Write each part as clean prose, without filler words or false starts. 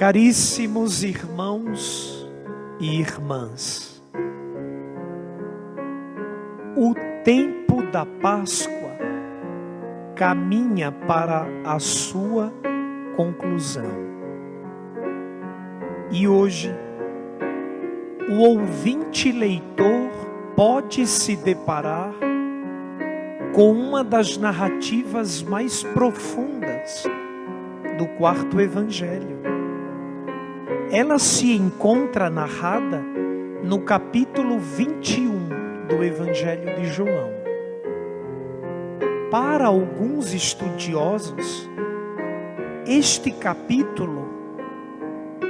Caríssimos irmãos e irmãs, o tempo da Páscoa caminha para a sua conclusão. E hoje, o ouvinte leitor pode se deparar com uma das narrativas mais profundas do quarto Evangelho. Ela se encontra narrada no capítulo 21 do Evangelho de João. Para alguns estudiosos, este capítulo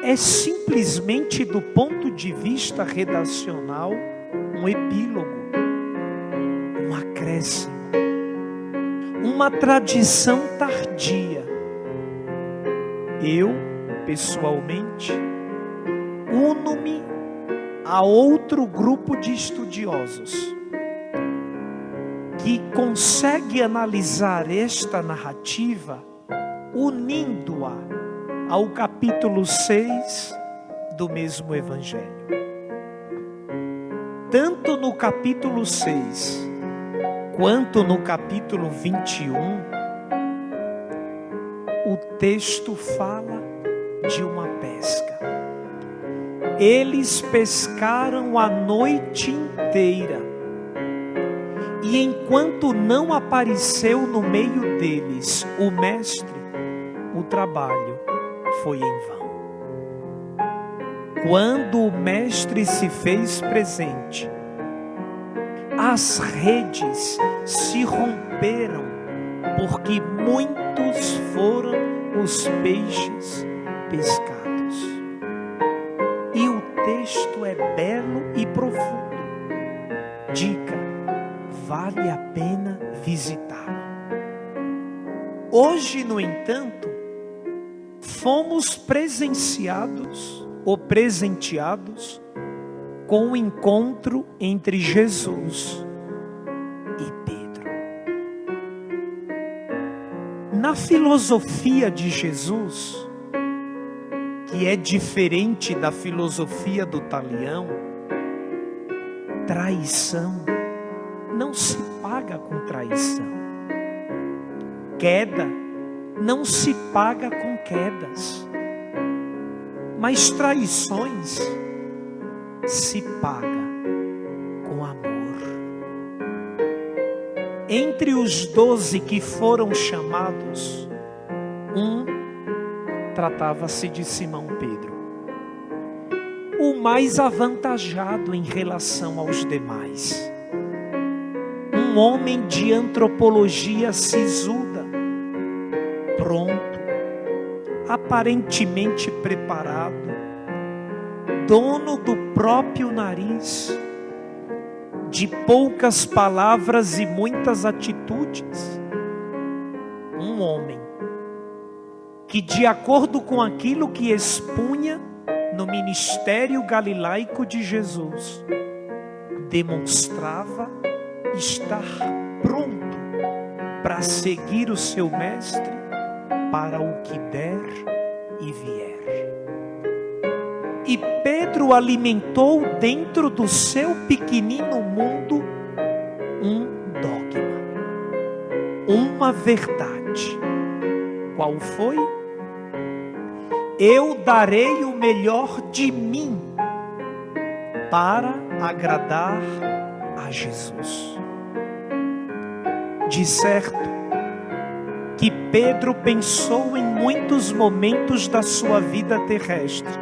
é simplesmente, do ponto de vista redacional, um epílogo, um acréscimo, uma tradição tardia. Eu, pessoalmente, uno-me a outro grupo de estudiosos que consegue analisar esta narrativa unindo-a ao capítulo 6 do mesmo Evangelho. Tanto no capítulo 6 quanto no capítulo 21, o texto fala de uma pesca. Eles pescaram a noite inteira, e enquanto não apareceu no meio deles o mestre, o trabalho foi em vão. Quando o mestre se fez presente, as redes se romperam, porque muitos foram os peixes pescados. E o texto é belo e profundo. Dica: vale a pena visitá-lo. Hoje, no entanto, fomos presenciados ou presenteados com o encontro entre Jesus e Pedro. Na filosofia de Jesus, que é diferente da filosofia do Talião, traição não se paga com traição. Queda não se paga com quedas. Mas traições se paga com amor. Entre os 12 que foram chamados, tratava-se de Simão Pedro, o mais avantajado em relação aos demais. Um homem de antropologia sisuda, pronto, aparentemente preparado, dono do próprio nariz, de poucas palavras e muitas atitudes. Um homem que, de acordo com aquilo que expunha no ministério galilaico de Jesus, demonstrava estar pronto para seguir o seu mestre para o que der e vier. E Pedro alimentou dentro do seu pequenino mundo um dogma, uma verdade. Qual foi? Eu darei o melhor de mim para agradar a Jesus. De certo que Pedro pensou em muitos momentos da sua vida terrestre: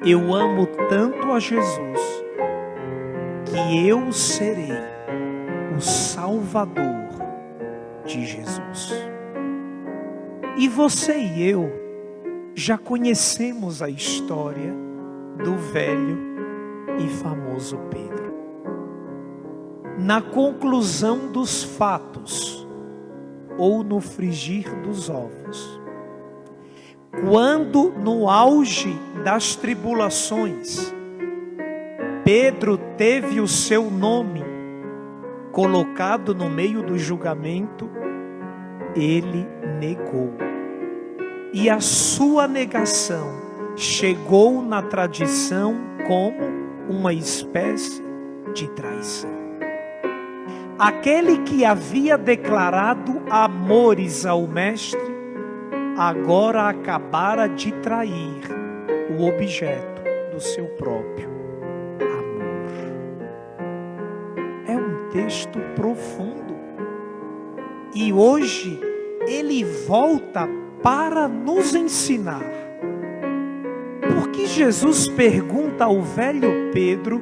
eu amo tanto a Jesus que eu serei o Salvador de Jesus. E você e eu já conhecemos a história do velho e famoso Pedro. Na conclusão dos fatos, ou no frigir dos ovos, quando no auge das tribulações, Pedro teve o seu nome colocado no meio do julgamento, ele negou. e a sua negação chegou na tradição como uma espécie de traição. Aquele que havia declarado amores ao Mestre, agora acabara de trair o objeto do seu próprio amor. É um texto profundo. E hoje ele volta para nos ensinar. Porque Jesus pergunta ao velho Pedro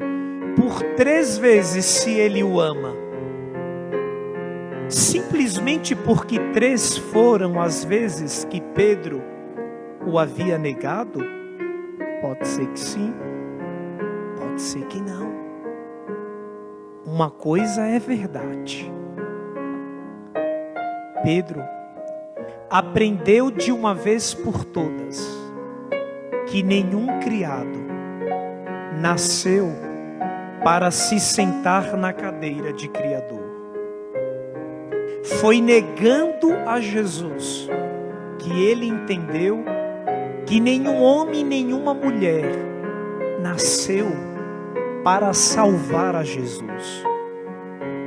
por 3 vezes se ele o ama. Simplesmente porque 3 foram as vezes que Pedro o havia negado? Pode ser que sim, pode ser que não. Uma coisa é verdade. Pedro aprendeu de uma vez por todas que nenhum criado nasceu para se sentar na cadeira de criador. Foi negando a Jesus que ele entendeu que nenhum homem, nenhuma mulher nasceu para salvar a Jesus.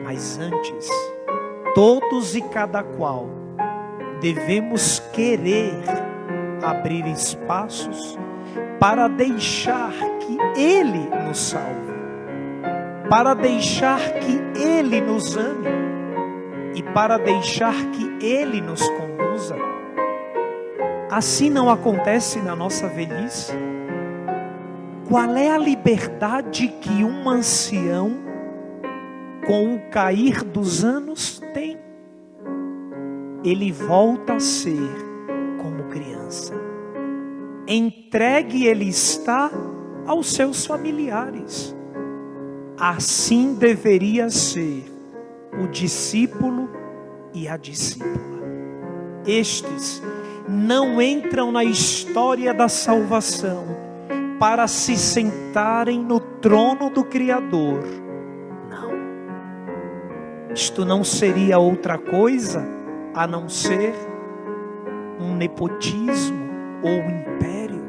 Mas antes, todos e cada qual devemos querer abrir espaços para deixar que Ele nos salve, para deixar que Ele nos ame e para deixar que Ele nos conduza. Assim não acontece na nossa velhice? Qual é a liberdade que um ancião, com o cair dos anos, tem? Ele volta a ser como criança. Entregue ele está aos seus familiares. Assim deveria ser o discípulo e a discípula. Estes não entram na história da salvação para se sentarem no trono do Criador. Não. Isto não seria outra coisa a não ser um nepotismo ou império.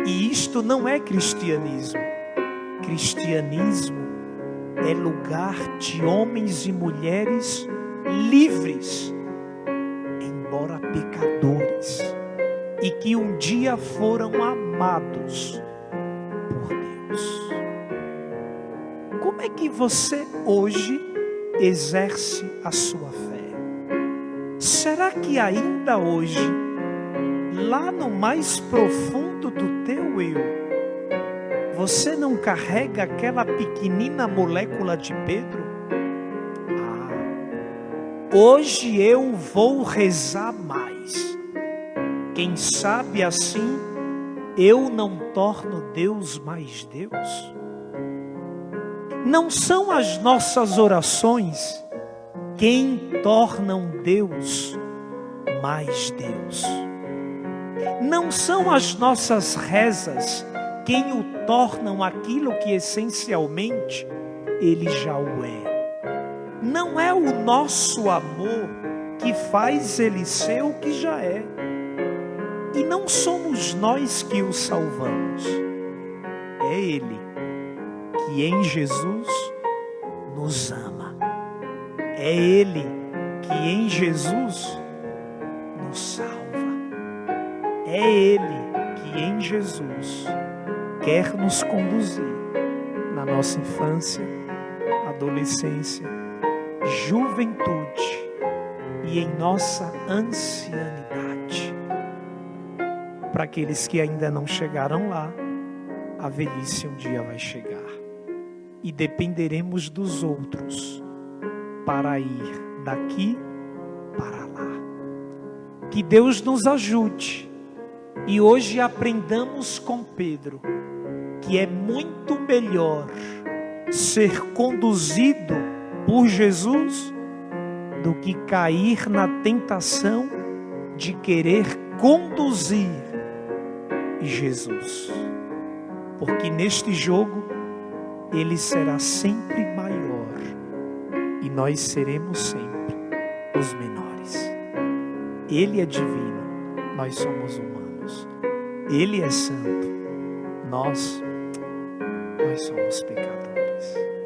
E isto não é cristianismo. Cristianismo é lugar de homens e mulheres livres, embora pecadores, e que um dia foram amados por Deus. Como é que você hoje exerce a sua fé? Será que ainda hoje, lá no mais profundo do teu eu, você não carrega aquela pequenina molécula de Pedro? Hoje eu vou rezar mais. Quem sabe assim eu não torno Deus mais Deus? Não são as nossas orações quem tornam Deus mais Deus. Não são as nossas rezas quem o tornam aquilo que essencialmente ele já o é. Não é o nosso amor que faz ele ser o que já é. E não somos nós que o salvamos. É ele que em Jesus nos ama. É ele que em Jesus nos salva. É ele que em Jesus quer nos conduzir na nossa infância, adolescência, juventude e em nossa ancianidade. Para aqueles que ainda não chegaram lá, a velhice um dia vai chegar. E dependeremos dos outros para ir daqui para lá. Que Deus nos ajude. E hoje aprendamos com Pedro que é muito melhor ser conduzido por Jesus do que cair na tentação de querer conduzir Jesus. Porque neste jogo ele será sempre maior e nós seremos sempre os menores. Ele é divino, nós somos humanos. Ele é santo, nós somos pecadores.